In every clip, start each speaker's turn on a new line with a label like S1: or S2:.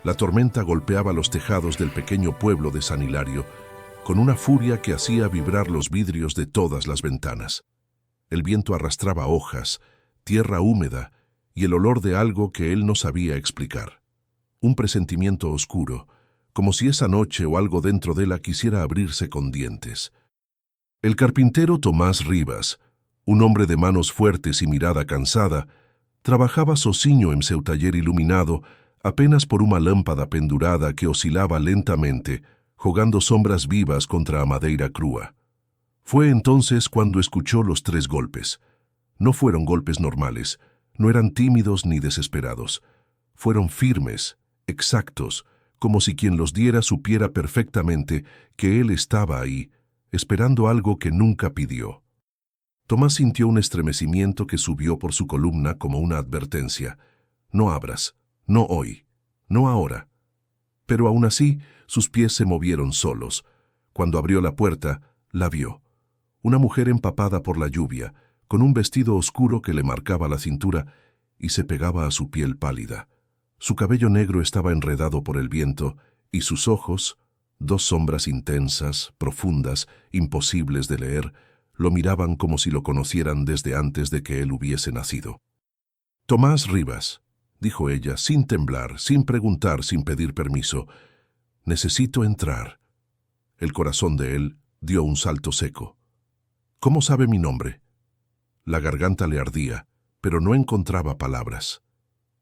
S1: La tormenta golpeaba los tejados del pequeño pueblo de San Hilario con una furia que hacía vibrar los vidrios de todas las ventanas. El viento arrastraba hojas, tierra húmeda y el olor de algo que él no sabía explicar. Un presentimiento oscuro, como si esa noche o algo dentro de él quisiera abrirse con dientes. El carpintero Tomás Rivas, un hombre de manos fuertes y mirada cansada, trabajaba sociño en seu taller iluminado apenas por una lámpara pendurada que oscilaba lentamente, jugando sombras vivas contra a madeira crúa. Fue entonces cuando escuchó los 3 golpes. No fueron golpes normales, no eran tímidos ni desesperados. Fueron firmes, exactos, como si quien los diera supiera perfectamente que él estaba ahí, esperando algo que nunca pidió. Tomás sintió un estremecimiento que subió por su columna como una advertencia. No abras, no hoy, no ahora. Pero aún así, sus pies se movieron solos. Cuando abrió la puerta, la vio. Una mujer empapada por la lluvia, con un vestido oscuro que le marcaba la cintura y se pegaba a su piel pálida. Su cabello negro estaba enredado por el viento y sus ojos, 2 sombras intensas, profundas, imposibles de leer, lo miraban como si lo conocieran desde antes de que él hubiese nacido. «Tomás Rivas», dijo ella, sin temblar, sin preguntar, sin pedir permiso. «Necesito entrar». El corazón de él dio un salto seco. «¿Cómo sabe mi nombre?» La garganta le ardía, pero no encontraba palabras.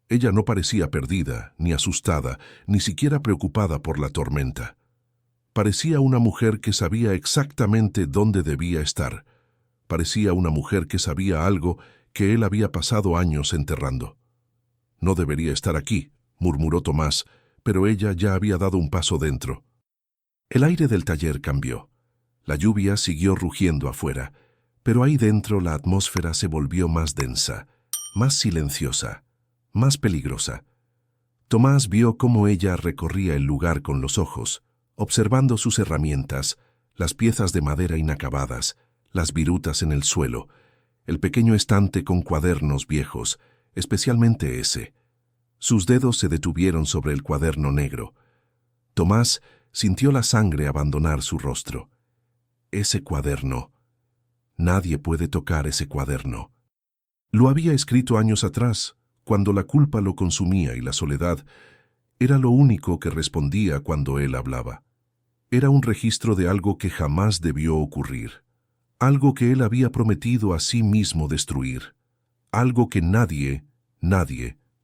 S1: Ella no parecía perdida, ni asustada, ni siquiera preocupada por la tormenta. Parecía una mujer que sabía exactamente dónde debía estar. Parecía una mujer que sabía algo que él había pasado años enterrando. «No debería estar aquí», murmuró Tomás, pero ella ya había dado un paso dentro. El aire del taller cambió. La lluvia siguió rugiendo afuera, pero ahí dentro la atmósfera se volvió más densa, más silenciosa, más peligrosa. Tomás vio cómo ella recorría el lugar con los ojos, observando sus herramientas, las piezas de madera inacabadas, las virutas en el suelo, el pequeño estante con cuadernos viejos, especialmente ese. Sus dedos se detuvieron sobre el cuaderno negro. Tomás sintió la sangre abandonar su rostro. Ese cuaderno. Nadie puede tocar ese cuaderno. Lo había escrito años atrás, cuando la culpa lo consumía y la soledad era lo único que respondía cuando él hablaba. Era un registro de algo que jamás debió ocurrir, algo que él había prometido a sí mismo destruir, algo que nadie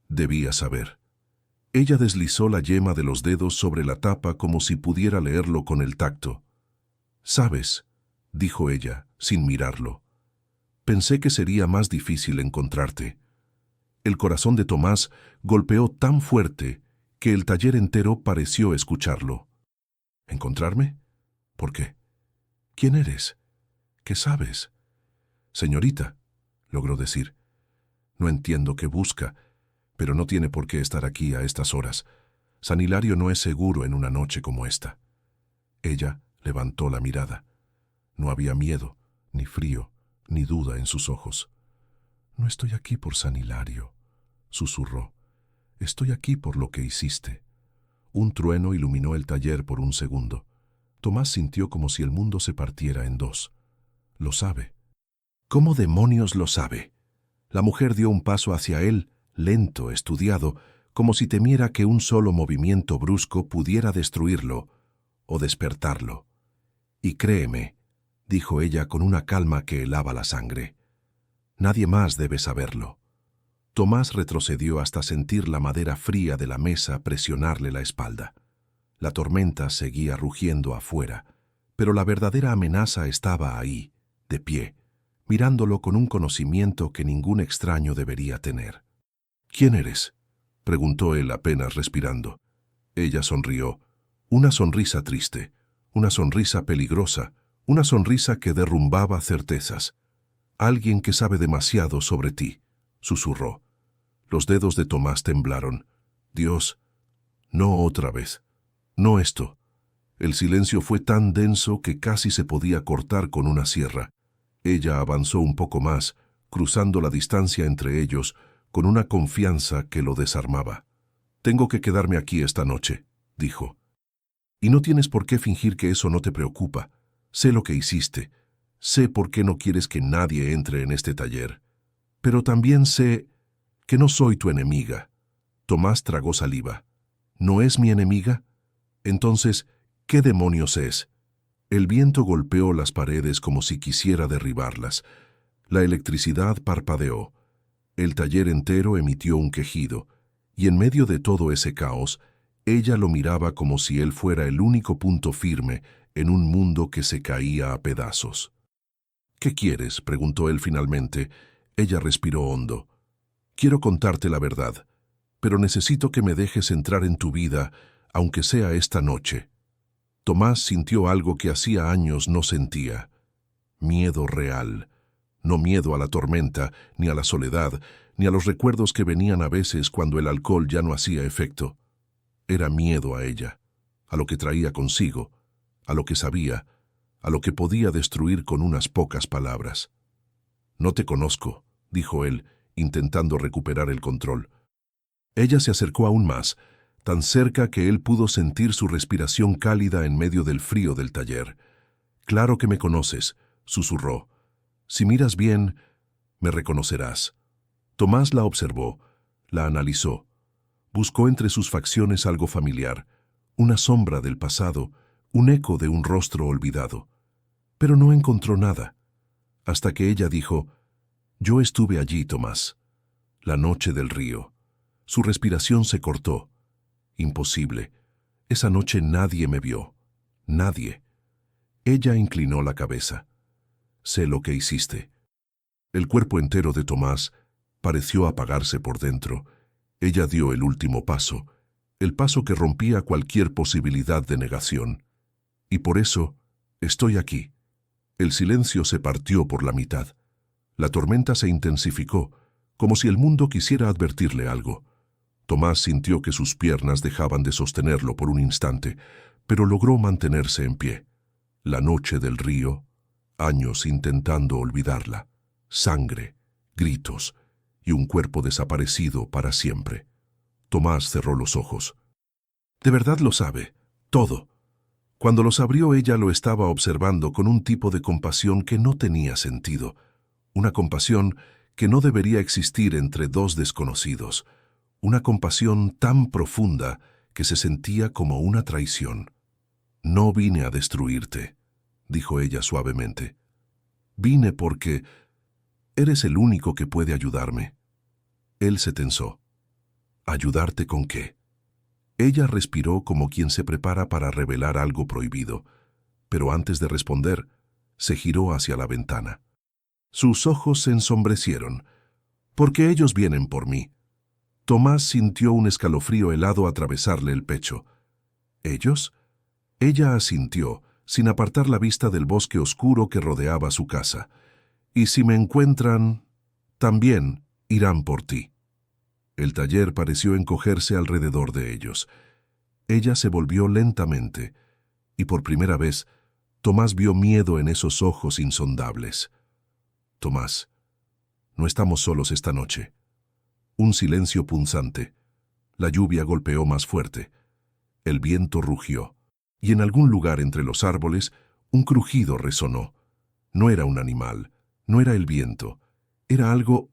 S1: debía saber. Ella deslizó la yema de los dedos sobre la tapa como si pudiera leerlo con el tacto. «¿Sabes?», dijo ella, sin mirarlo. «Pensé que sería más difícil encontrarte». El corazón de Tomás golpeó tan fuerte que el taller entero pareció escucharlo. «¿Encontrarme? ¿Por qué? ¿Quién eres? ¿Qué sabes?» «Señorita», logró decir. «No entiendo qué busca, pero no tiene por qué estar aquí a estas horas. San Hilario no es seguro en una noche como esta». Ella levantó la mirada. No había miedo, ni frío, ni duda en sus ojos. «No estoy aquí por San Hilario», susurró. «Estoy aquí por lo que hiciste». Un trueno iluminó el taller por un segundo. Tomás sintió como si el mundo se partiera en 2. «Lo sabe». «¿Cómo demonios lo sabe?» La mujer dio un paso hacia él, lento, estudiado, como si temiera que un solo movimiento brusco pudiera destruirlo o despertarlo. «Y créeme», dijo ella con una calma que helaba la sangre, «nadie más debe saberlo». Tomás retrocedió hasta sentir la madera fría de la mesa presionarle la espalda. La tormenta seguía rugiendo afuera, pero la verdadera amenaza estaba ahí, de pie, mirándolo con un conocimiento que ningún extraño debería tener. «¿Quién eres?», preguntó él apenas respirando. Ella sonrió, una sonrisa triste, una sonrisa peligrosa, una sonrisa que derrumbaba certezas. «Alguien que sabe demasiado sobre ti», susurró. Los dedos de Tomás temblaron. «Dios, no otra vez. No esto». El silencio fue tan denso que casi se podía cortar con una sierra. Ella avanzó un poco más, cruzando la distancia entre ellos, con una confianza que lo desarmaba. Tengo que quedarme aquí esta noche, dijo. Y no tienes por qué fingir que eso no te preocupa. Sé lo que hiciste. Sé por qué no quieres que nadie entre en este taller. Pero también sé que no soy tu enemiga. Tomás tragó saliva. ¿No es mi enemiga? Entonces, ¿qué demonios es? El viento golpeó las paredes como si quisiera derribarlas. La electricidad parpadeó. El taller entero emitió un quejido, y en medio de todo ese caos, ella lo miraba como si él fuera el único punto firme en un mundo que se caía a pedazos. ¿Qué quieres?, preguntó él finalmente. Ella respiró hondo. Quiero contarte la verdad, pero necesito que me dejes entrar en tu vida, aunque sea esta noche. Tomás sintió algo que hacía años no sentía. Miedo real. No miedo a la tormenta, ni a la soledad, ni a los recuerdos que venían a veces cuando el alcohol ya no hacía efecto. Era miedo a ella, a lo que traía consigo, a lo que sabía, a lo que podía destruir con unas pocas palabras. «No te conozco», dijo él, intentando recuperar el control. Ella se acercó aún más, tan cerca que él pudo sentir su respiración cálida en medio del frío del taller. «Claro que me conoces», susurró. «Si miras bien, me reconocerás». Tomás la observó, la analizó. Buscó entre sus facciones algo familiar, una sombra del pasado, un eco de un rostro olvidado. Pero no encontró nada, hasta que ella dijo: «Yo estuve allí, Tomás, la noche del río». Su respiración se cortó. Imposible. Esa noche nadie me vio. Nadie. Ella inclinó la cabeza. «Sé lo que hiciste». El cuerpo entero de Tomás pareció apagarse por dentro. Ella dio el último paso, el paso que rompía cualquier posibilidad de negación. «Y por eso estoy aquí». El silencio se partió por la mitad. La tormenta se intensificó, como si el mundo quisiera advertirle algo. Tomás sintió que sus piernas dejaban de sostenerlo por un instante, pero logró mantenerse en pie. La noche del río, años intentando olvidarla, sangre, gritos y un cuerpo desaparecido para siempre. Tomás cerró los ojos. «De verdad lo sabe, todo». Cuando los abrió, ella lo estaba observando con un tipo de compasión que no tenía sentido, una compasión que no debería existir entre dos desconocidos, una compasión tan profunda que se sentía como una traición. «No vine a destruirte», dijo ella suavemente. «Vine porque eres el único que puede ayudarme». Él se tensó. «¿Ayudarte con qué?». Ella respiró como quien se prepara para revelar algo prohibido, pero antes de responder, se giró hacia la ventana. Sus ojos se ensombrecieron. «Porque ellos vienen por mí». Tomás sintió un escalofrío helado atravesarle el pecho. «¿Ellos?». Ella asintió, sin apartar la vista del bosque oscuro que rodeaba su casa. «Y si me encuentran, también irán por ti». El taller pareció encogerse alrededor de ellos. Ella se volvió lentamente, y por primera vez, Tomás vio miedo en esos ojos insondables. «Tomás, no estamos solos esta noche». Un silencio punzante. La lluvia golpeó más fuerte. El viento rugió, y en algún lugar entre los árboles, un crujido resonó. No era un animal, no era el viento, era algo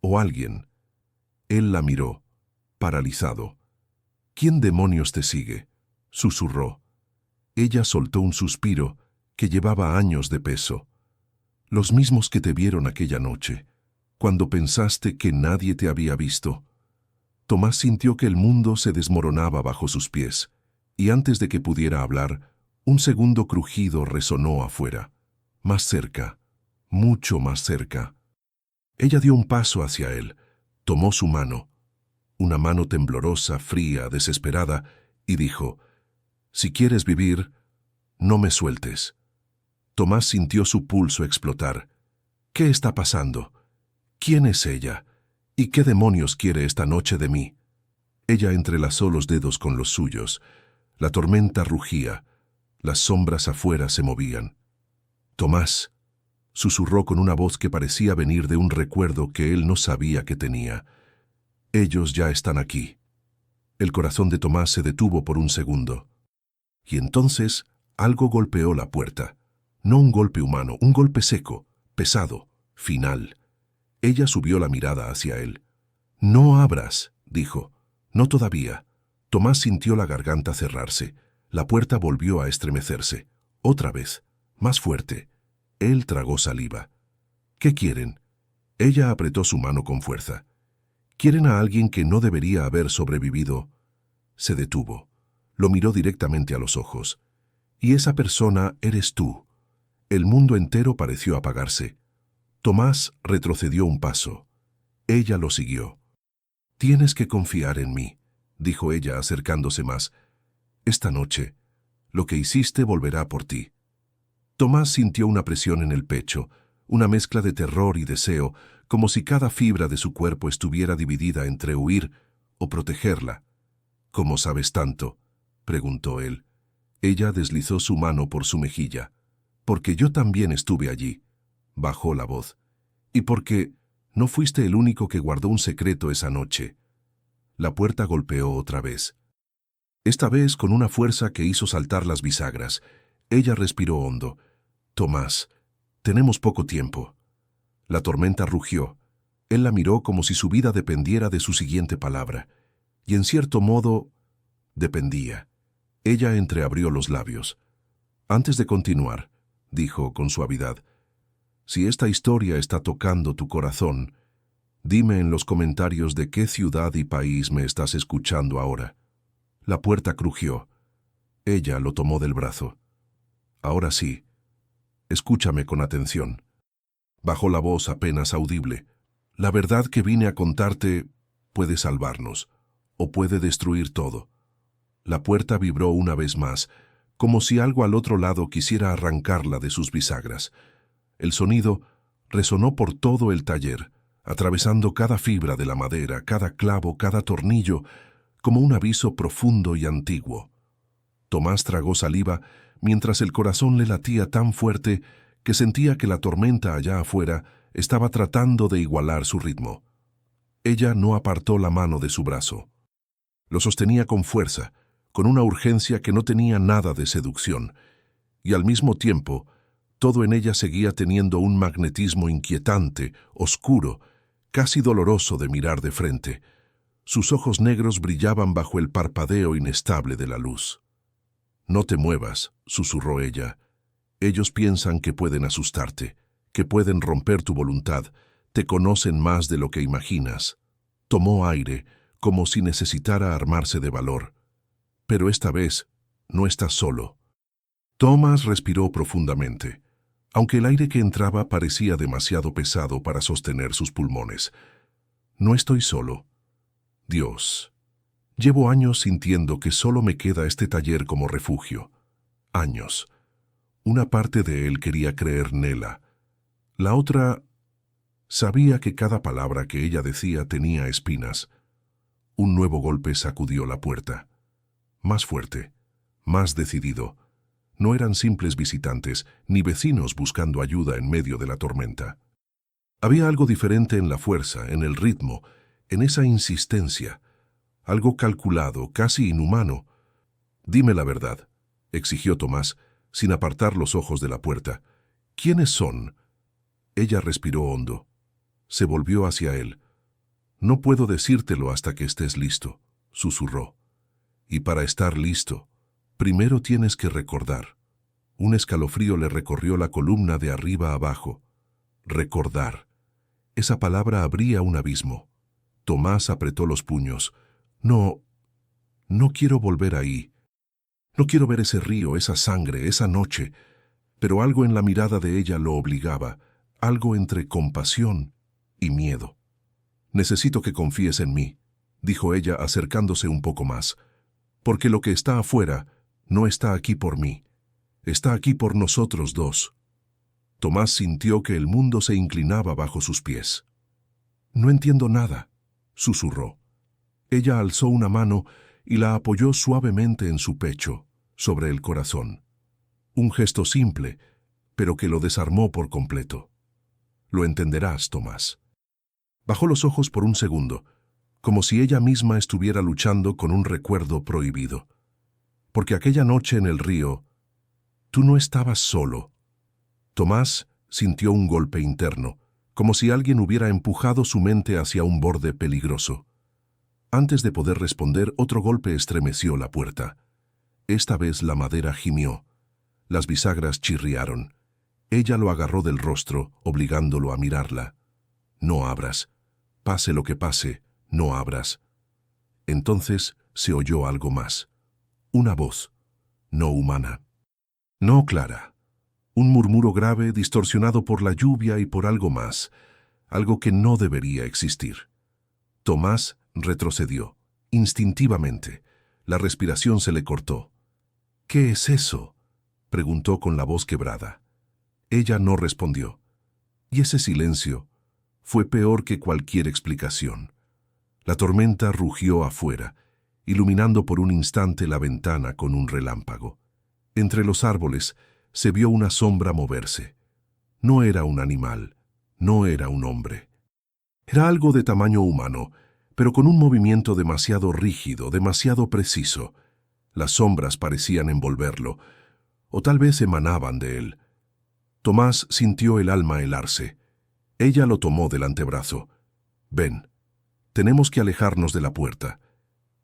S1: o alguien. Él la miró, paralizado. «¿Quién demonios te sigue?», susurró. Ella soltó un suspiro que llevaba años de peso. «Los mismos que te vieron aquella noche, cuando pensaste que nadie te había visto». Tomás sintió que el mundo se desmoronaba bajo sus pies, y antes de que pudiera hablar, un segundo crujido resonó afuera, más cerca, mucho más cerca. Ella dio un paso hacia él, tomó su mano, una mano temblorosa, fría, desesperada, y dijo: «Si quieres vivir, no me sueltes». Tomás sintió su pulso explotar. «¿Qué está pasando? ¿Quién es ella? ¿Y qué demonios quiere esta noche de mí?». Ella entrelazó los dedos con los suyos. La tormenta rugía. Las sombras afuera se movían. «Tomás», susurró con una voz que parecía venir de un recuerdo que él no sabía que tenía. «Ellos ya están aquí». El corazón de Tomás se detuvo por un segundo. Y entonces algo golpeó la puerta. No un golpe humano, un golpe seco, pesado, final. Ella subió la mirada hacia él. «No abras», dijo. «No todavía». Tomás sintió la garganta cerrarse. La puerta volvió a estremecerse. Otra vez, más fuerte. Él tragó saliva. «¿Qué quieren?» Ella apretó su mano con fuerza. «¿Quieren a alguien que no debería haber sobrevivido?» Se detuvo. Lo miró directamente a los ojos. «Y esa persona eres tú». El mundo entero pareció apagarse. Tomás retrocedió un paso. Ella lo siguió. «Tienes que confiar en mí», dijo ella acercándose más. «Esta noche, lo que hiciste volverá por ti». Tomás sintió una presión en el pecho, una mezcla de terror y deseo, como si cada fibra de su cuerpo estuviera dividida entre huir o protegerla. «¿Cómo sabes tanto?», preguntó él. Ella deslizó su mano por su mejilla. «Porque yo también estuve allí», bajó la voz. «Y porque no fuiste el único que guardó un secreto esa noche». La puerta golpeó otra vez. Esta vez con una fuerza que hizo saltar las bisagras. Ella respiró hondo. «Tomás, tenemos poco tiempo». La tormenta rugió. Él la miró como si su vida dependiera de su siguiente palabra. Y en cierto modo, dependía. Ella entreabrió los labios. «Antes de continuar», dijo con suavidad, «si esta historia está tocando tu corazón, dime en los comentarios de qué ciudad y país me estás escuchando ahora». La puerta crujió. Ella lo tomó del brazo. «Ahora sí, escúchame con atención». Bajó la voz apenas audible. «La verdad que vine a contarte puede salvarnos, o puede destruir todo». La puerta vibró una vez más, como si algo al otro lado quisiera arrancarla de sus bisagras. El sonido resonó por todo el taller, atravesando cada fibra de la madera, cada clavo, cada tornillo, como un aviso profundo y antiguo. Tomás tragó saliva mientras el corazón le latía tan fuerte que sentía que la tormenta allá afuera estaba tratando de igualar su ritmo. Ella no apartó la mano de su brazo. Lo sostenía con fuerza, con una urgencia que no tenía nada de seducción, y al mismo tiempo, todo en ella seguía teniendo un magnetismo inquietante, oscuro, casi doloroso de mirar de frente. Sus ojos negros brillaban bajo el parpadeo inestable de la luz. «No te muevas», susurró ella. «Ellos piensan que pueden asustarte, que pueden romper tu voluntad, te conocen más de lo que imaginas». Tomó aire, como si necesitara armarse de valor. «Pero esta vez no estás solo». Tomás respiró profundamente, aunque el aire que entraba parecía demasiado pesado para sostener sus pulmones. «No estoy solo. Dios. Llevo años sintiendo que solo me queda este taller como refugio. Años. Una parte de él quería creer Nela. La otra sabía que cada palabra que ella decía tenía espinas». Un nuevo golpe sacudió la puerta. Más fuerte, más decidido. No eran simples visitantes, ni vecinos buscando ayuda en medio de la tormenta. Había algo diferente en la fuerza, en el ritmo, en esa insistencia. Algo calculado, casi inhumano. «Dime la verdad», exigió Tomás, sin apartar los ojos de la puerta. «¿Quiénes son?» Ella respiró hondo. Se volvió hacia él. «No puedo decírtelo hasta que estés listo», susurró. «Y para estar listo, primero tienes que recordar». Un escalofrío le recorrió la columna de arriba a abajo. Recordar. Esa palabra abría un abismo. Tomás apretó los puños. No quiero volver ahí. No quiero ver ese río, esa sangre, esa noche». Pero algo en la mirada de ella lo obligaba, algo entre compasión y miedo. «Necesito que confíes en mí», dijo ella acercándose un poco más, «porque lo que está afuera no está aquí por mí. Está aquí por nosotros dos». Tomás sintió que el mundo se inclinaba bajo sus pies. «No entiendo nada», susurró. Ella alzó una mano y la apoyó suavemente en su pecho, sobre el corazón. Un gesto simple, pero que lo desarmó por completo. «Lo entenderás, Tomás». Bajó los ojos por un segundo. como si ella misma estuviera luchando con un recuerdo prohibido. Porque aquella noche en el río, tú no estabas solo. Tomás sintió un golpe interno, como si alguien hubiera empujado su mente hacia un borde peligroso. Antes de poder responder, otro golpe estremeció la puerta. Esta vez la madera gimió. Las bisagras chirriaron. Ella lo agarró del rostro, obligándolo a mirarla. No abras. Pase lo que pase, no abras. Entonces se oyó algo más. Una voz, no humana. No clara. Un murmuro grave distorsionado por la lluvia y por algo más, algo que no debería existir. Tomás retrocedió, instintivamente. La respiración se le cortó. «¿Qué es eso?», preguntó con la voz quebrada. Ella no respondió. Y ese silencio fue peor que cualquier explicación. La tormenta rugió afuera, iluminando por un instante la ventana con un relámpago. Entre los árboles se vio una sombra moverse. No era un animal, no era un hombre. Era algo de tamaño humano, pero con un movimiento demasiado rígido, demasiado preciso. Las sombras parecían envolverlo, o tal vez emanaban de él. Tomás sintió el alma helarse. Ella lo tomó del antebrazo. «Ven, tenemos que alejarnos de la puerta».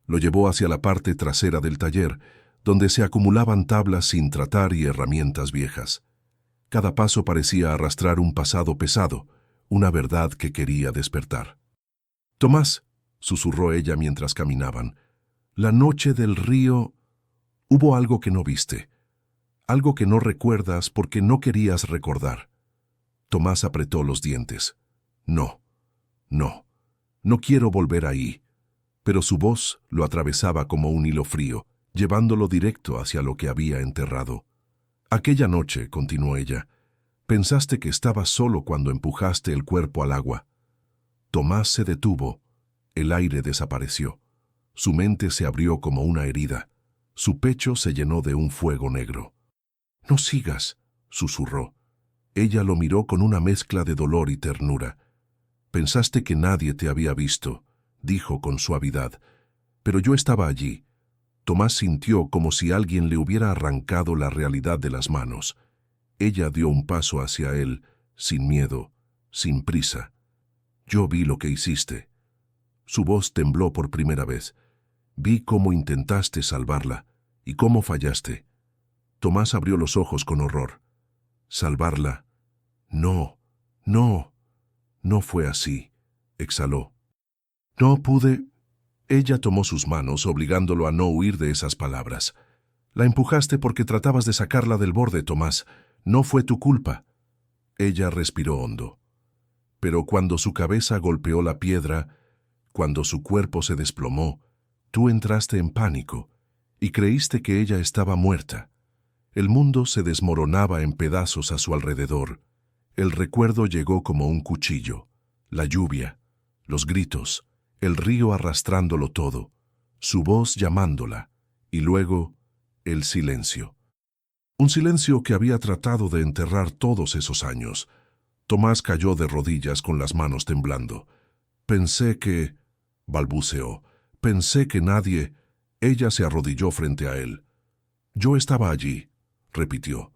S1: Lo llevó hacia la parte trasera del taller, donde se acumulaban tablas sin tratar y herramientas viejas. Cada paso parecía arrastrar un pasado pesado, una verdad que quería despertar. «Tomás», susurró ella mientras caminaban, «la noche del río hubo algo que no viste, algo que no recuerdas porque no querías recordar». Tomás apretó los dientes. «No, no, no quiero volver ahí». Pero su voz lo atravesaba como un hilo frío, llevándolo directo hacia lo que había enterrado. «Aquella noche», continuó ella, «pensaste que estabas solo cuando empujaste el cuerpo al agua». Tomás se detuvo. El aire desapareció. Su mente se abrió como una herida. Su pecho se llenó de un fuego negro. «No sigas», susurró. Ella lo miró con una mezcla de dolor y ternura. «Pensaste que nadie te había visto», dijo con suavidad, «pero yo estaba allí». Tomás sintió como si alguien le hubiera arrancado la realidad de las manos. Ella dio un paso hacia él, sin miedo, sin prisa. «Yo vi lo que hiciste». Su voz tembló por primera vez. «Vi cómo intentaste salvarla y cómo fallaste». Tomás abrió los ojos con horror. «¿Salvarla? No, no, no fue así», exhaló. «No pude». Ella tomó sus manos, obligándolo a no huir de esas palabras. «La empujaste porque tratabas de sacarla del borde, Tomás. No fue tu culpa». Ella respiró hondo. Pero cuando su cabeza golpeó la piedra, cuando su cuerpo se desplomó, tú entraste en pánico y creíste que ella estaba muerta. El mundo se desmoronaba en pedazos a su alrededor. El recuerdo llegó como un cuchillo. La lluvia, los gritos, el río arrastrándolo todo, su voz llamándola, y luego el silencio. Un silencio que había tratado de enterrar todos esos años. Tomás cayó de rodillas con las manos temblando. «Pensé que...», balbuceó, «pensé que nadie...». Ella se arrodilló frente a él. «Yo estaba allí», repitió,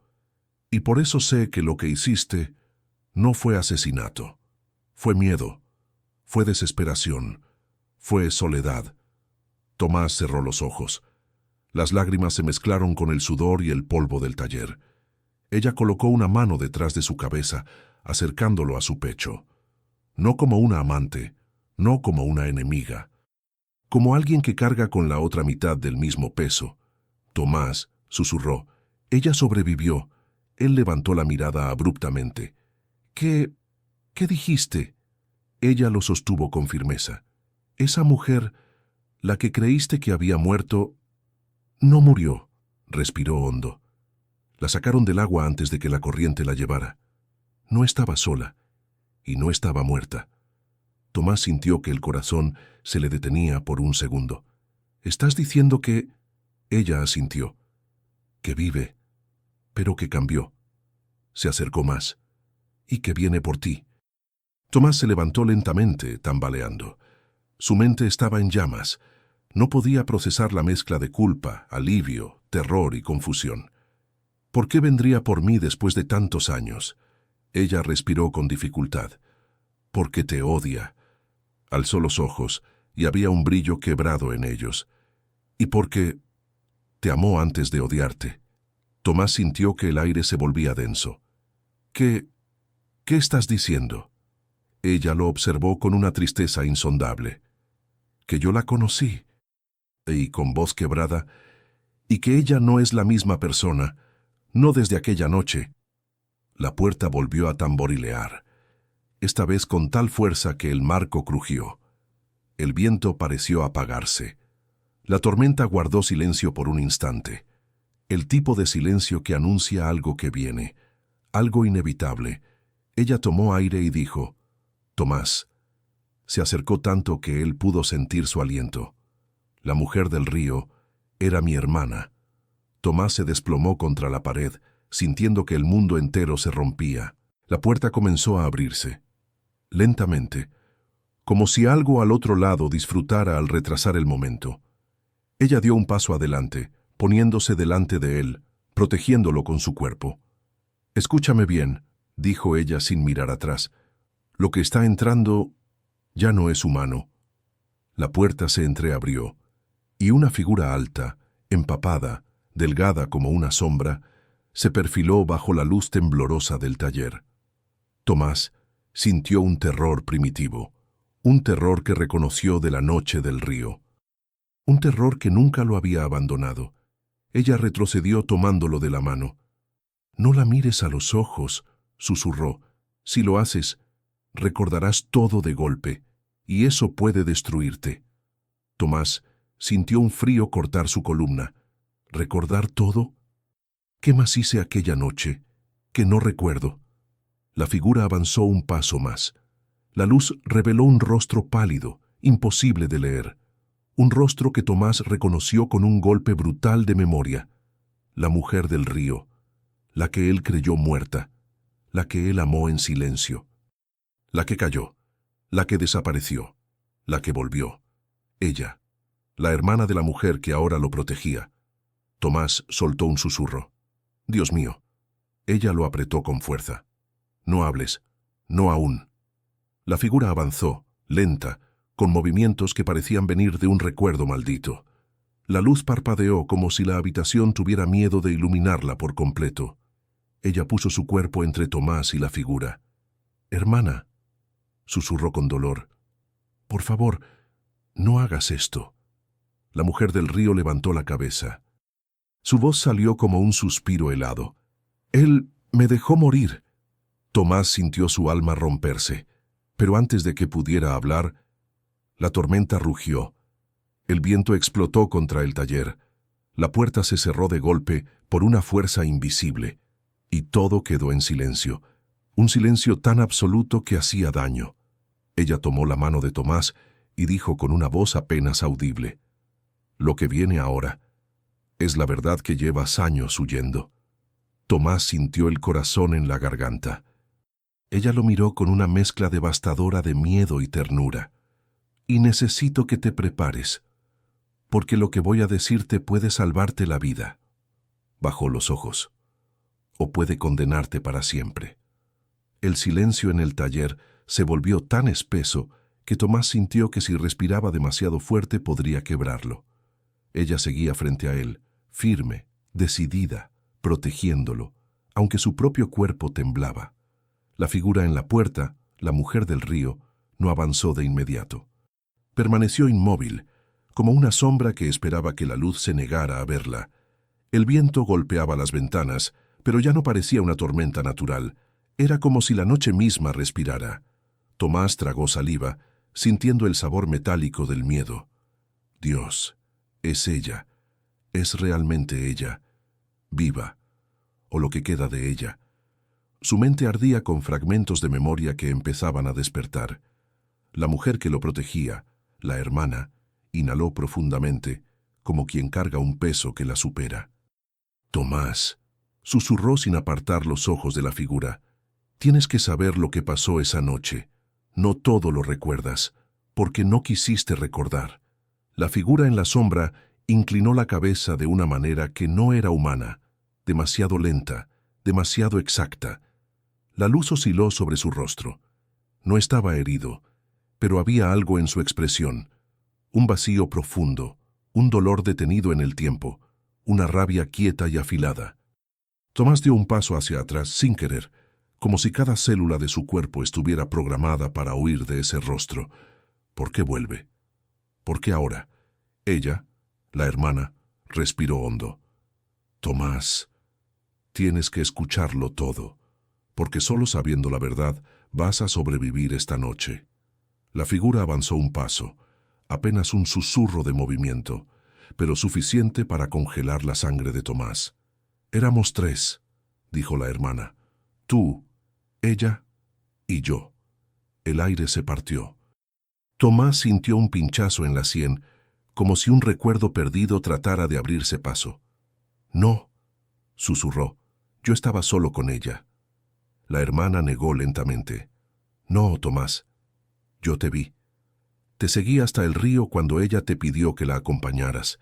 S1: «y por eso sé que lo que hiciste no fue asesinato. Fue miedo, fue desesperación, fue soledad». Tomás cerró los ojos. Las lágrimas se mezclaron con el sudor y el polvo del taller. Ella colocó una mano detrás de su cabeza, acercándolo a su pecho. No como una amante, no como una enemiga. Como alguien que carga con la otra mitad del mismo peso. «Tomás», susurró. «Ella sobrevivió». Él levantó la mirada abruptamente. «¿Qué dijiste?». Ella lo sostuvo con firmeza. «Esa mujer, la que creíste que había muerto, no murió», respiró hondo. «La sacaron del agua antes de que la corriente la llevara. No estaba sola y no estaba muerta». Tomás sintió que el corazón se le detenía por un segundo. «¿Estás diciendo que...?» Ella asintió. «Que vive, pero que cambió». Se acercó más. «Y que viene por ti». Tomás se levantó lentamente, tambaleando. Su mente estaba en llamas. No podía procesar la mezcla de culpa, alivio, terror y confusión. ¿Por qué vendría por mí después de tantos años? Ella respiró con dificultad. Porque te odia. Alzó los ojos y había un brillo quebrado en ellos. Y porque te amó antes de odiarte. Tomás sintió que el aire se volvía denso. ¿Qué estás diciendo? Ella lo observó con una tristeza insondable. Que yo la conocí. Y con voz quebrada, y que ella no es la misma persona, no desde aquella noche. La puerta volvió a tamborilear, esta vez con tal fuerza que el marco crujió. El viento pareció apagarse. La tormenta guardó silencio por un instante. El tipo de silencio que anuncia algo que viene, algo inevitable. Ella tomó aire y dijo, Tomás. Se acercó tanto que él pudo sentir su aliento. La mujer del río era mi hermana. Tomás se desplomó contra la pared, sintiendo que el mundo entero se rompía. La puerta comenzó a abrirse. Lentamente, como si algo al otro lado disfrutara al retrasar el momento. Ella dio un paso adelante, poniéndose delante de él, protegiéndolo con su cuerpo. «Escúchame bien», dijo ella sin mirar atrás. «Lo que está entrando ya no es humano». La puerta se entreabrió, y una figura alta, empapada, delgada como una sombra, se perfiló bajo la luz temblorosa del taller. Tomás sintió un terror primitivo, un terror que reconoció de la noche del río. Un terror que nunca lo había abandonado. Ella retrocedió tomándolo de la mano. «No la mires a los ojos», susurró. «Si lo haces, recordarás todo de golpe, y eso puede destruirte». Tomás sintió un frío cortar su columna. ¿Recordar todo? ¿Qué más hice aquella noche? Que no recuerdo. La figura avanzó un paso más. La luz reveló un rostro pálido, imposible de leer. Un rostro que Tomás reconoció con un golpe brutal de memoria. La mujer del río, la que él creyó muerta, la que él amó en silencio. La que cayó, la que desapareció, la que volvió. Ella, la hermana de la mujer que ahora lo protegía. Tomás soltó un susurro. «Dios mío». Ella lo apretó con fuerza. «No hables, no aún». La figura avanzó, lenta, con movimientos que parecían venir de un recuerdo maldito. La luz parpadeó como si la habitación tuviera miedo de iluminarla por completo. Ella puso su cuerpo entre Tomás y la figura. «Hermana», susurró con dolor, «por favor, no hagas esto». La mujer del río levantó la cabeza. Su voz salió como un suspiro helado. «Él me dejó morir». Tomás sintió su alma romperse, pero antes de que pudiera hablar, la tormenta rugió. El viento explotó contra el taller. La puerta se cerró de golpe por una fuerza invisible, y todo quedó en silencio, un silencio tan absoluto que hacía daño. Ella tomó la mano de Tomás y dijo con una voz apenas audible, «Lo que viene ahora es la verdad que llevas años huyendo». Tomás sintió el corazón en la garganta. Ella lo miró con una mezcla devastadora de miedo y ternura. «Y necesito que te prepares, porque lo que voy a decirte puede salvarte la vida». Bajó los ojos. «O puede condenarte para siempre». El silencio en el taller se volvió tan espeso que Tomás sintió que si respiraba demasiado fuerte podría quebrarlo. Ella seguía frente a él, firme, decidida, protegiéndolo, aunque su propio cuerpo temblaba. La figura en la puerta, la mujer del río, no avanzó de inmediato. Permaneció inmóvil, como una sombra que esperaba que la luz se negara a verla. El viento golpeaba las ventanas, pero ya no parecía una tormenta natural. Era como si la noche misma respirara. Tomás tragó saliva, sintiendo el sabor metálico del miedo. Dios, es ella, es realmente ella, viva, o lo que queda de ella. Su mente ardía con fragmentos de memoria que empezaban a despertar. La mujer que lo protegía, la hermana, inhaló profundamente, como quien carga un peso que la supera. «Tomás», susurró sin apartar los ojos de la figura, «tienes que saber lo que pasó esa noche. No todo lo recuerdas. porque no quisiste recordar. La figura en la sombra inclinó la cabeza de una manera que no era humana, demasiado lenta, demasiado exacta. La luz osciló sobre su rostro. No estaba herido, pero había algo en su expresión, un vacío profundo, un dolor detenido en el tiempo, una rabia quieta y afilada. Tomás dio un paso hacia atrás sin querer, como si cada célula de su cuerpo estuviera programada para huir de ese rostro. ¿Por qué vuelve? ¿Por qué ahora? Ella, la hermana, respiró hondo. Tomás, tienes que escucharlo todo, porque solo sabiendo la verdad vas a sobrevivir esta noche. La figura avanzó un paso, apenas un susurro de movimiento, pero suficiente para congelar la sangre de Tomás. Éramos tres, dijo la hermana. Tú, ella y yo. El aire se partió. Tomás sintió un pinchazo en la sien, como si un recuerdo perdido tratara de abrirse paso. No, susurró. Yo estaba solo con ella. La hermana negó lentamente. No, Tomás. Yo te vi. Te seguí hasta el río cuando ella te pidió que la acompañaras.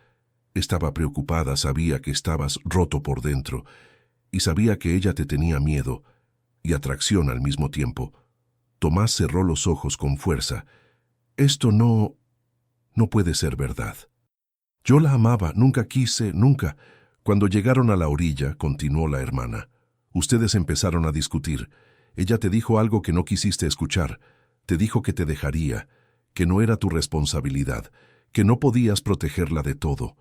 S1: Estaba preocupada, sabía que estabas roto por dentro, y sabía que ella te tenía miedo y atracción al mismo tiempo. Tomás cerró los ojos con fuerza. Esto no puede ser verdad. Yo la amaba, nunca quise, nunca. Cuando llegaron a la orilla, continuó la hermana, ustedes empezaron a discutir. Ella te dijo algo que no quisiste escuchar. Te dijo que te dejaría, que no era tu responsabilidad, que no podías protegerla de todo.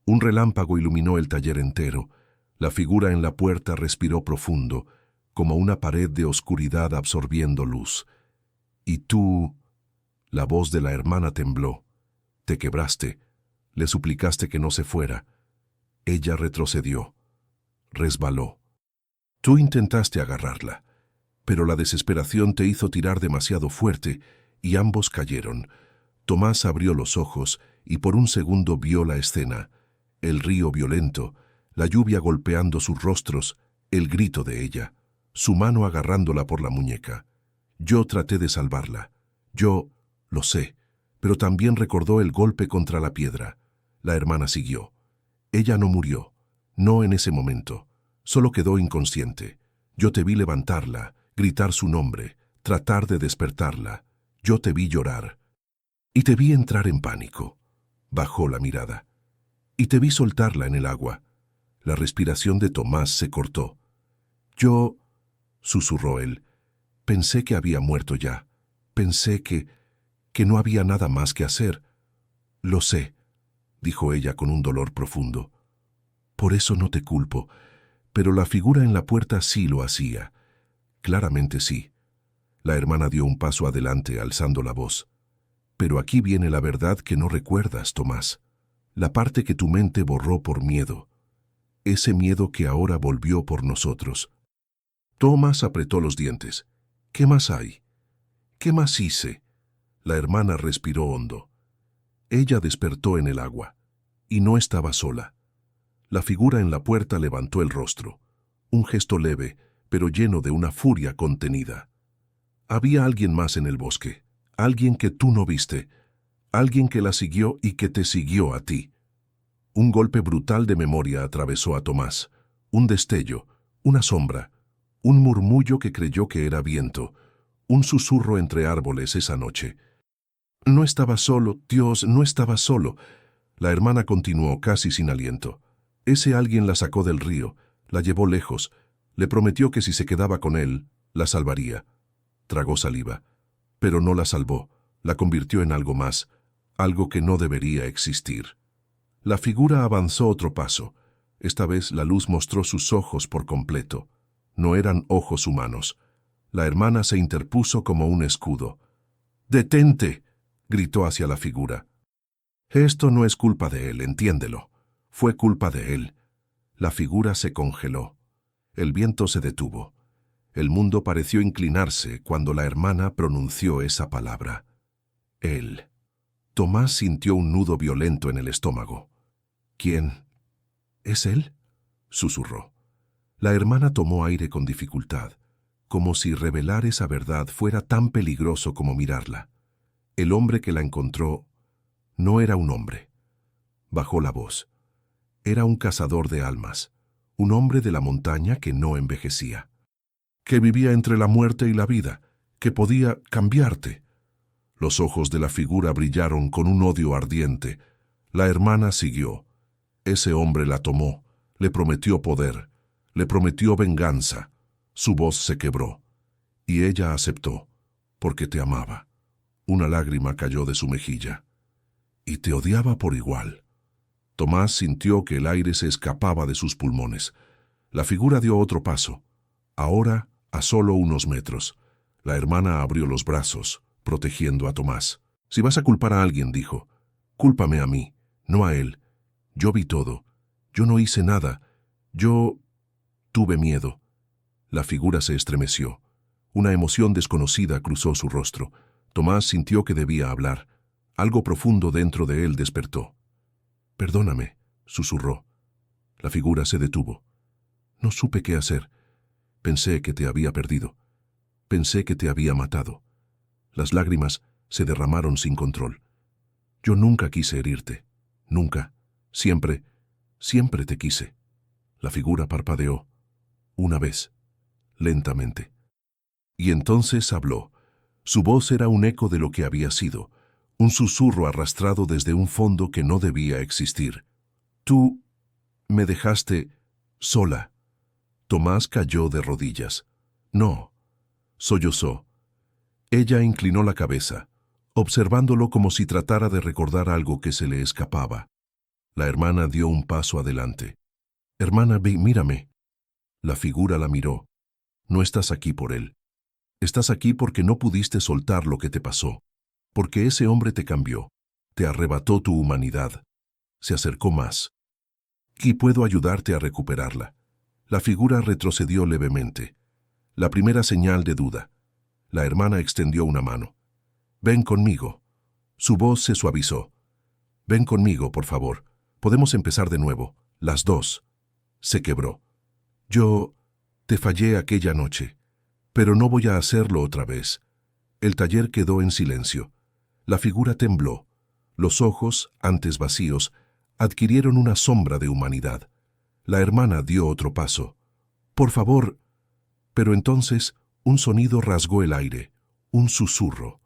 S1: Un relámpago iluminó el taller entero. La figura en la puerta respiró profundo, como una pared de oscuridad absorbiendo luz. Y tú... La voz de la hermana tembló. Te quebraste. Le suplicaste que no se fuera. Ella retrocedió. Resbaló. Tú intentaste agarrarla, pero la desesperación te hizo tirar demasiado fuerte y ambos cayeron. Tomás abrió los ojos y por un segundo vio la escena. El río violento, la lluvia golpeando sus rostros, el grito de ella, su mano agarrándola por la muñeca. Yo traté de salvarla. Yo, lo sé, pero también recordó el golpe contra la piedra. La hermana siguió. Ella no murió, no en ese momento, solo quedó inconsciente. Yo te vi levantarla, gritar su nombre, tratar de despertarla. Yo te vi llorar. Y te vi entrar en pánico. Bajó la mirada. Y te vi soltarla en el agua. La respiración de Tomás se cortó. Yo, susurró él, pensé que había muerto ya. Pensé que no había nada más que hacer. Lo sé, dijo ella con un dolor profundo. Por eso no te culpo, pero la figura en la puerta sí lo hacía. Claramente sí. La hermana dio un paso adelante, alzando la voz. Pero aquí viene la verdad que no recuerdas, Tomás. La parte que tu mente borró por miedo. Ese miedo que ahora volvió por nosotros. Tomás apretó los dientes. ¿Qué más hay? ¿Qué más hice? La hermana respiró hondo. Ella despertó en el agua, y no estaba sola. La figura en la puerta levantó el rostro, un gesto leve, pero lleno de una furia contenida. Había alguien más en el bosque, alguien que tú no viste, alguien que la siguió y que te siguió a ti. Un golpe brutal de memoria atravesó a Tomás, un destello, una sombra, un murmullo que creyó que era viento, un susurro entre árboles esa noche. No estaba solo, Dios, no estaba solo. La hermana continuó casi sin aliento. Ese alguien la sacó del río, la llevó lejos, le prometió que si se quedaba con él, la salvaría. Tragó saliva, pero no la salvó, la convirtió en algo más, algo que no debería existir. La figura avanzó otro paso. Esta vez la luz mostró sus ojos por completo. No eran ojos humanos. La hermana se interpuso como un escudo. «¡Detente!», gritó hacia la figura. Esto no es culpa de él, entiéndelo. Fue culpa de él. La figura se congeló. El viento se detuvo. El mundo pareció inclinarse cuando la hermana pronunció esa palabra. Él. Tomás sintió un nudo violento en el estómago. ¿Quién? ¿Es él?, susurró. La hermana tomó aire con dificultad, como si revelar esa verdad fuera tan peligroso como mirarla. El hombre que la encontró no era un hombre. Bajó la voz. Era un cazador de almas, un hombre de la montaña que no envejecía, que vivía entre la muerte y la vida, que podía cambiarte. Los ojos de la figura brillaron con un odio ardiente. La hermana siguió. Ese hombre la tomó, le prometió poder, le prometió venganza. Su voz se quebró, y ella aceptó, porque te amaba. Una lágrima cayó de su mejilla. Y te odiaba por igual. Tomás sintió que el aire se escapaba de sus pulmones. La figura dio otro paso. Ahora, a solo unos metros. La hermana abrió los brazos, protegiendo a Tomás. Si vas a culpar a alguien, dijo, cúlpame a mí, no a él. Yo vi todo. Yo no hice nada. Yo tuve miedo. La figura se estremeció. Una emoción desconocida cruzó su rostro. Tomás sintió que debía hablar. Algo profundo dentro de él despertó. Perdóname, susurró. La figura se detuvo. No supe qué hacer. Pensé que te había perdido. Pensé que te había matado. Las lágrimas se derramaron sin control. Yo nunca quise herirte. Nunca. Siempre, siempre te quise. La figura parpadeó. Una vez. Lentamente. Y entonces habló. Su voz era un eco de lo que había sido, un susurro arrastrado desde un fondo que no debía existir. Tú me dejaste sola. Tomás cayó de rodillas. No, sollozó. Ella inclinó la cabeza, observándolo como si tratara de recordar algo que se le escapaba. La hermana dio un paso adelante. Hermana, ve, mírame. La figura la miró. No estás aquí por él. Estás aquí porque no pudiste soltar lo que te pasó. Porque ese hombre te cambió. Te arrebató tu humanidad. Se acercó más. Y puedo ayudarte a recuperarla. La figura retrocedió levemente. La primera señal de duda. La hermana extendió una mano. Ven conmigo. Su voz se suavizó. Ven conmigo, por favor. Podemos empezar de nuevo. Las dos. Se quebró. Yo te fallé aquella noche, pero no voy a hacerlo otra vez. El taller quedó en silencio. La figura tembló. Los ojos, antes vacíos, adquirieron una sombra de humanidad. La hermana dio otro paso. Por favor. Pero entonces un sonido rasgó el aire, un susurro,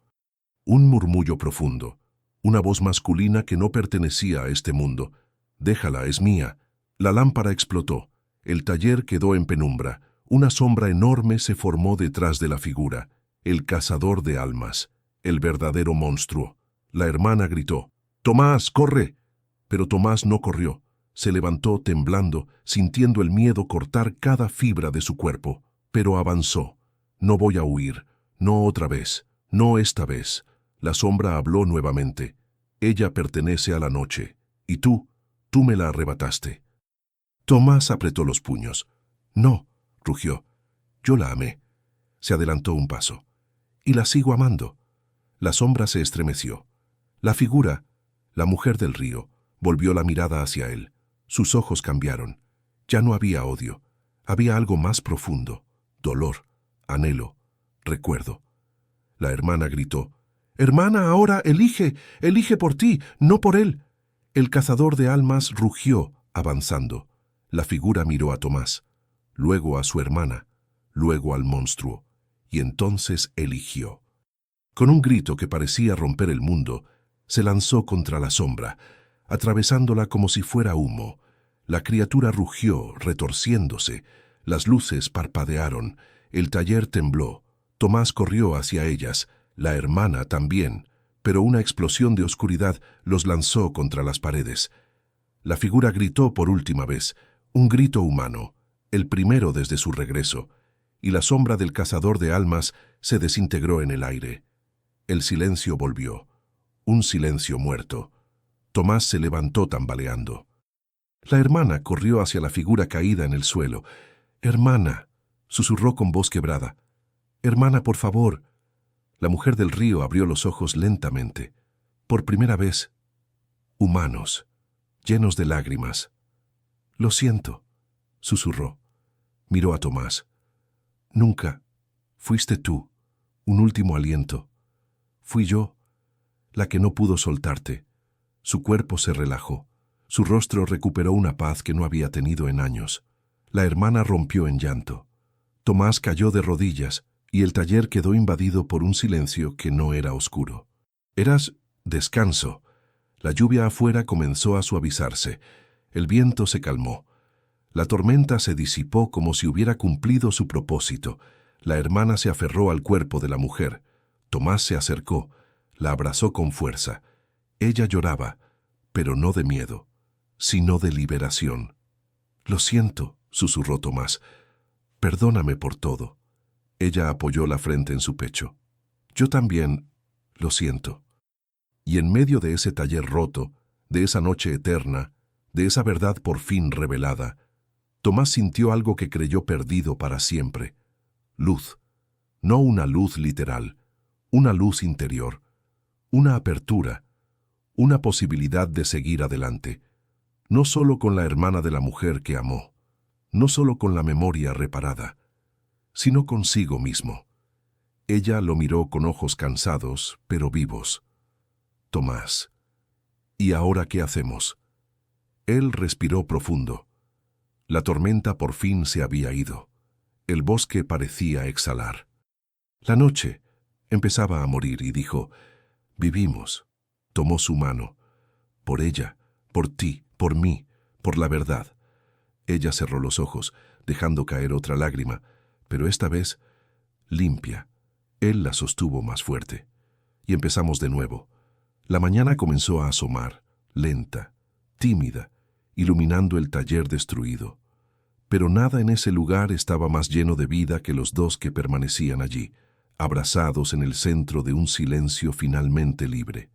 S1: un murmullo profundo, una voz masculina que no pertenecía a este mundo. Déjala, es mía. La lámpara explotó. El taller quedó en penumbra. Una sombra enorme se formó detrás de la figura. El cazador de almas, el verdadero monstruo. La hermana gritó, «Tomás, corre». Pero Tomás no corrió. Se levantó temblando, sintiendo el miedo cortar cada fibra de su cuerpo. Pero avanzó. No voy a huir. No otra vez. No esta vez. La sombra habló nuevamente. Ella pertenece a la noche. Y tú me la arrebataste. Tomás apretó los puños. No, rugió. Yo la amé. Se adelantó un paso. Y la sigo amando. La sombra se estremeció. La figura, la mujer del río, volvió la mirada hacia él. Sus ojos cambiaron. Ya no había odio. Había algo más profundo. Dolor, anhelo, recuerdo. La hermana gritó, «Hermana, ahora elige, elige por ti, no por él». El cazador de almas rugió, avanzando. La figura miró a Tomás, luego a su hermana, luego al monstruo, y entonces eligió. Con un grito que parecía romper el mundo, se lanzó contra la sombra, atravesándola como si fuera humo. La criatura rugió, retorciéndose. Las luces parpadearon. El taller tembló. Tomás corrió hacia ellas, la hermana también, pero una explosión de oscuridad los lanzó contra las paredes. La figura gritó por última vez, un grito humano, el primero desde su regreso, y la sombra del cazador de almas se desintegró en el aire. El silencio volvió, un silencio muerto. Tomás se levantó tambaleando. La hermana corrió hacia la figura caída en el suelo. «Hermana», susurró con voz quebrada. «Hermana, por favor». La mujer del río abrió los ojos lentamente. Por primera vez, humanos, llenos de lágrimas. «Lo siento», susurró. Miró a Tomás. «Nunca. Fuiste tú. Un último aliento. Fui yo. la que no pudo soltarte. Su cuerpo se relajó. Su rostro recuperó una paz que no había tenido en años. La hermana rompió en llanto. Tomás cayó de rodillas y el taller quedó invadido por un silencio que no era oscuro. Eras descanso. La lluvia afuera comenzó a suavizarse. El viento se calmó. La tormenta se disipó como si hubiera cumplido su propósito. La hermana se aferró al cuerpo de la mujer. Tomás se acercó, la abrazó con fuerza. Ella lloraba, pero no de miedo, sino de liberación. «Lo siento», susurró Tomás. «Perdóname por todo». Ella apoyó la frente en su pecho. «Yo también lo siento». Y en medio de ese taller roto, de esa noche eterna, de esa verdad por fin revelada, Tomás sintió algo que creyó perdido para siempre. Luz. No una luz literal, una luz interior, una apertura, una posibilidad de seguir adelante, no solo con la hermana de la mujer que amó, no solo con la memoria reparada, sino consigo mismo. Ella lo miró con ojos cansados, pero vivos. «Tomás, ¿y ahora qué hacemos?» Él respiró profundo. La tormenta por fin se había ido. El bosque parecía exhalar. La noche empezaba a morir y dijo: «Vivimos». Tomó su mano. «Por ella, por ti, por mí, por la verdad». Ella cerró los ojos, dejando caer otra lágrima, pero esta vez limpia. Él la sostuvo más fuerte. Y empezamos de nuevo. La mañana comenzó a asomar, lenta, tímida, iluminando el taller destruido. Pero nada en ese lugar estaba más lleno de vida que los dos que permanecían allí, abrazados en el centro de un silencio finalmente libre.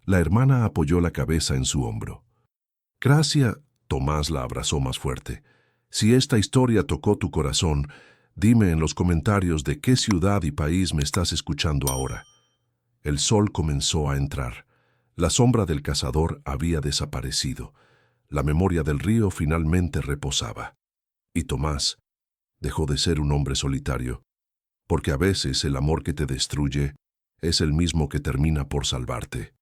S1: La hermana apoyó la cabeza en su hombro. «Gracias», Tomás la abrazó más fuerte. «Si esta historia tocó tu corazón, dime en los comentarios de qué ciudad y país me estás escuchando ahora». El sol comenzó a entrar. La sombra del cazador había desaparecido. La memoria del río finalmente reposaba. Y Tomás dejó de ser un hombre solitario, porque a veces el amor que te destruye es el mismo que termina por salvarte.